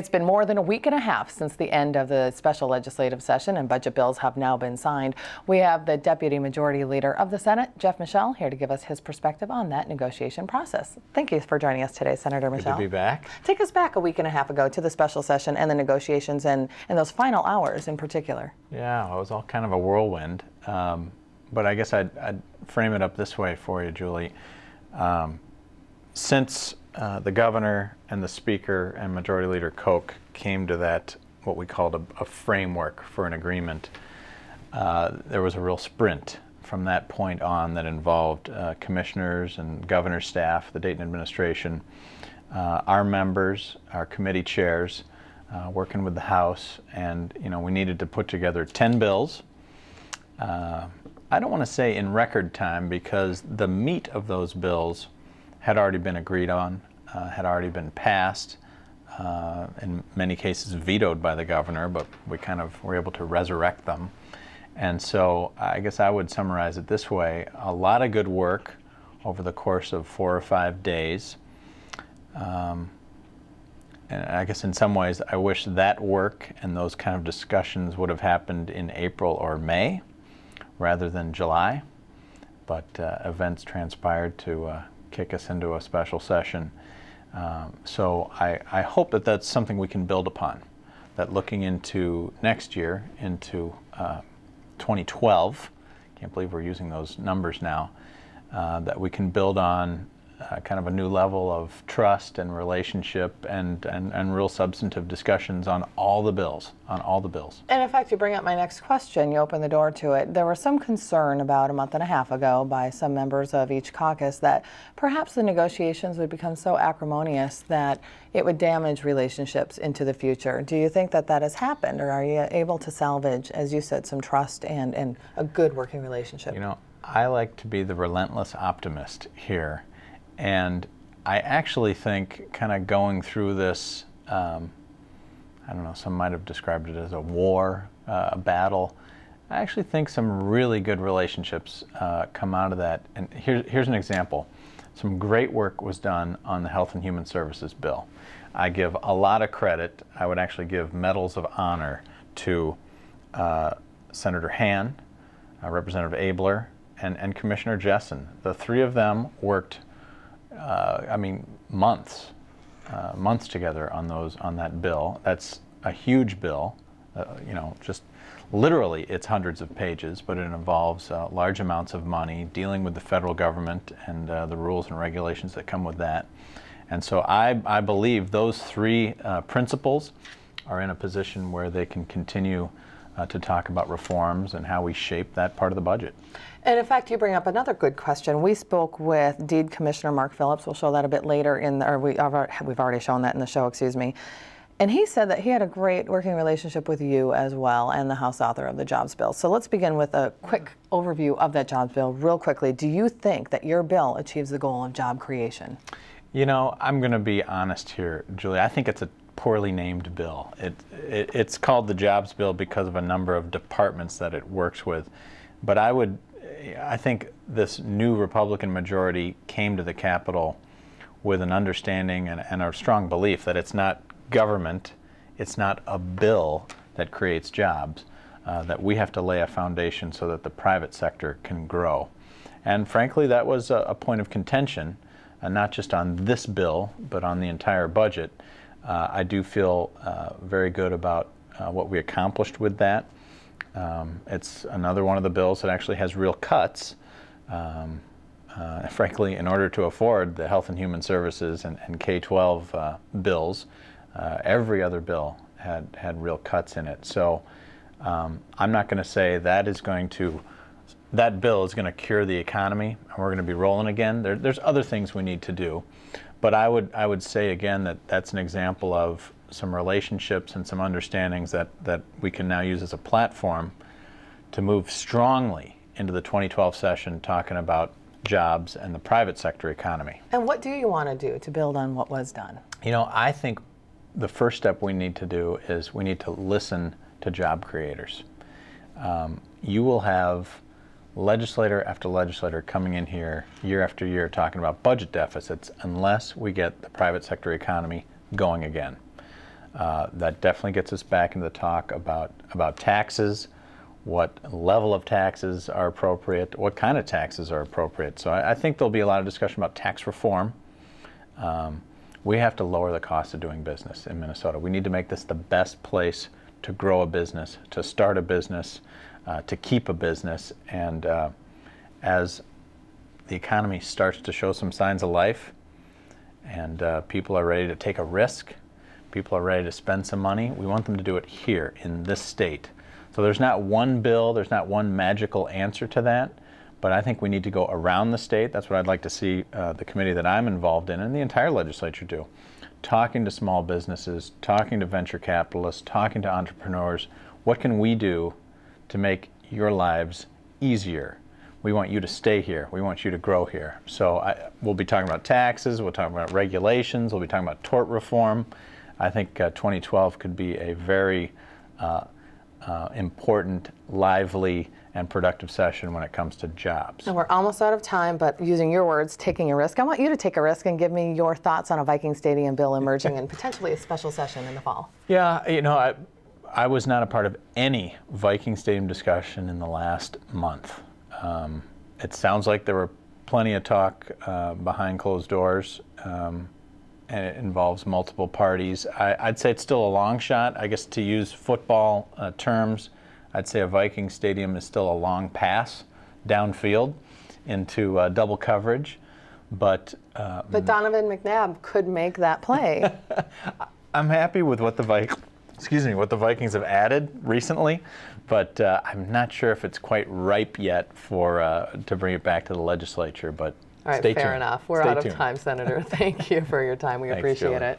It's been more than a week and a half since the end of the special legislative session, and budget bills have now been signed. We have the Deputy Majority Leader of the Senate, Geoff Michel, here to give us his perspective on that negotiation process. Thank you for joining us today, Senator Michel. Good to be back. Take us back a week and a half ago to the special session and the negotiations and those final hours in particular. Yeah, it was all kind of a whirlwind, but I guess I'd frame it up this way for you, Julie. Since the governor and the speaker and Majority Leader Koch came to that, what we called a framework for an agreement, there was a real sprint from that point on that involved commissioners and governor's staff, the Dayton administration, our members, our committee chairs, working with the House, and we needed to put together 10 bills. I don't want to say in record time, because the meat of those bills had already been agreed on, had already been passed, in many cases vetoed by the governor, but we kind of were able to resurrect them. And so I guess I would summarize it this way: a lot of good work over the course of 4 or 5 days. And I guess in some ways I wish that work and those kind of discussions would have happened in April or May rather than July, but events transpired to kick us into a special session. So I hope that that's something we can build upon, that looking into next year, into 2012, can't believe we're using those numbers now, that we can build on kind of a new level of trust and relationship and real substantive discussions on all the bills, And in fact, you bring up my next question. You open the door to it. There was some concern about a month and a half ago by some members of each caucus that perhaps the negotiations would become so acrimonious that it would damage relationships into the future. Do you think that that has happened, or are you able to salvage, as you said, some trust and a good working relationship? I like to be the relentless optimist here. And I actually think kind of going through this, I don't know, some might have described it as a war, a battle. I actually think some really good relationships come out of that. And here's an example. Some great work was done on the Health and Human Services bill. I give a lot of credit. I would actually give medals of honor to Senator Han, Representative Abler, and Commissioner Jessen. The three of them worked months together on that bill. That's a huge bill. Just literally it's hundreds of pages, but it involves large amounts of money, dealing with the federal government and the rules and regulations that come with that. And so I believe those three principals are in a position where they can continue to talk about reforms and how we shape that part of the budget. And in fact, you bring up another good question. We spoke with Deed Commissioner Mark Phillips. We'll show that a bit later we've already shown that in the show, excuse me. And he said that he had a great working relationship with you as well, and the House author of the jobs bill. So let's begin with a quick overview of that jobs bill real quickly. Do you think that your bill achieves the goal of job creation? I'm going to be honest here, Julie. I think it's a poorly named bill. It's called the jobs bill because of a number of departments that it works with. But I think this new Republican majority came to the Capitol with an understanding and a strong belief that it's not government, it's not a bill that creates jobs, that we have to lay a foundation so that the private sector can grow. And frankly, that was a point of contention, not just on this bill, but on the entire budget. I do feel very good about what we accomplished with that. It's another one of the bills that actually has real cuts. Frankly, in order to afford the Health and Human Services and K-12 bills, every other bill had real cuts in it. So I'm not going to say that bill is going to cure the economy and we're going to be rolling again. There's other things we need to do. But I would say again that that's an example of some relationships and some understandings that we can now use as a platform to move strongly into the 2012 session, talking about jobs and the private sector economy. And what do you want to do to build on what was done? I think the first step we need to do is we need to listen to job creators. You will have legislator after legislator coming in here year after year talking about budget deficits unless we get the private sector economy going again. That definitely gets us back into the talk about taxes, what level of taxes are appropriate, what kind of taxes are appropriate. So I think there'll be a lot of discussion about tax reform. We have to lower the cost of doing business in Minnesota. We need to make this the best place to grow a business, to start a business, to keep a business. And as the economy starts to show some signs of life and people are ready to take a risk, people are ready to spend some money, we want them to do it here in this state. So there's not one bill, there's not one magical answer to that, but I think we need to go around the state. That's what I'd like to see the committee that I'm involved in and the entire legislature do. Talking to small businesses, talking to venture capitalists, talking to entrepreneurs. What can we do to make your lives easier? We want you to stay here. We want you to grow here. So we'll be talking about taxes, we'll talk about regulations, we'll be talking about tort reform. I think 2012 could be a very important, lively, and productive session when it comes to jobs. And we're almost out of time, but using your words, taking a risk, I want you to take a risk and give me your thoughts on a Viking Stadium bill emerging and potentially a special session in the fall. Yeah, you know, I was not a part of any Viking Stadium discussion in the last month. It sounds like there were plenty of talk behind closed doors, and it involves multiple parties. I'd say it's still a long shot. I guess to use football terms, I'd say a Viking Stadium is still a long pass downfield into double coverage. But Donovan McNabb could make that play. I'm happy with what the Vikings have added recently, but I'm not sure if it's quite ripe yet for to bring it back to the legislature. But all right, stay fair tuned. enough. We're out of time, Senator. Thank you for your time. We appreciate it.